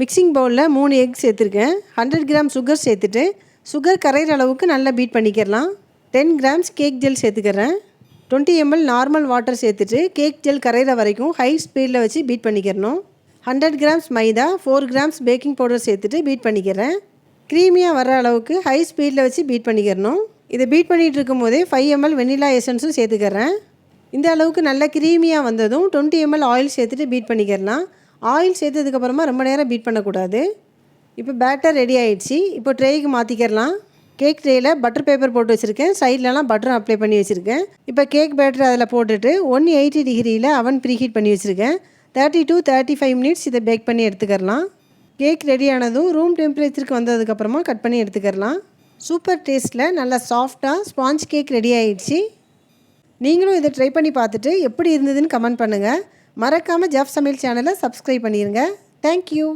Mixing பவுலில் 3 egg சேர்த்துருக்கேன். 100 gram sugar சேர்த்துட்டு சுகர் கரைகிற அளவுக்கு நல்லா பீட் பண்ணிக்கிறலாம். 10 கிராம்ஸ் கேக் ஜெல் சேர்த்துக்கிறேன். 20 ml நார்மல் வாட்டர் சேர்த்துட்டு கேக் ஜெல் கரைகிற வரைக்கும் ஹை ஸ்பீடில் வச்சு பீட் பண்ணிக்கிறணும். 100 கிராம்ஸ் மைதா, 4 கிராம்ஸ் பேக்கிங் பவுடர் சேர்த்துட்டு பீட் பண்ணிக்கிறேன். க்ரீமியாக வர அளவுக்கு ஹை ஸ்பீடில் வச்சு பீட் பண்ணிக்கிறணும். இதை பீட் பண்ணிகிட்டு இருக்கும் போதே 5 ml வெனிலா எசன்ஸும் சேர்த்துக்கிறேன். இந்த அளவுக்கு நல்ல க்ரீமியாக வந்ததும் 20 ml ஆயில் சேர்த்துட்டு பீட் பண்ணிக்கிறலாம். ஆயில் சேர்த்ததுக்கப்புறமா ரொம்ப நேரம் பீட் பண்ணக்கூடாது. இப்போ பேட்டர் ரெடி ஆகிடுச்சு. இப்போ ட்ரேக்கு மாற்றிக்கிறலாம். கேக் ட்ரேயில் பட்டர் பேப்பர் போட்டு வச்சுருக்கேன். சைட்லலாம் பட்டரும் அப்ளை பண்ணி வச்சுருக்கேன். இப்போ கேக் பேட்டர் அதில் போட்டுட்டு 180 டிகிரியில் அவன் ப்ரீஹீட் பண்ணி வச்சுருக்கேன். 30 to 35 மினிட்ஸ் இதை பேக் பண்ணி எடுத்துக்கிறலாம். கேக் ரெடி ஆனதும் ரூம் டெம்பரேச்சருக்கு வந்ததுக்கப்புறமா கட் பண்ணி எடுத்துக்கிறலாம். சூப்பர் டேஸ்ட்டில் நல்லா சாஃப்டாக ஸ்பாஞ்ச் கேக் ரெடி ஆகிடுச்சு. நீங்களும் இதை ட்ரை பண்ணி பார்த்துட்டு எப்படி இருந்ததுன்னு கமெண்ட் பண்ணுங்கள். மறக்காமல் ஜெஃப் சமையல் சேனலை சப்ஸ்கிரைப் பண்ணிடுங்க. தேங்க்யூ.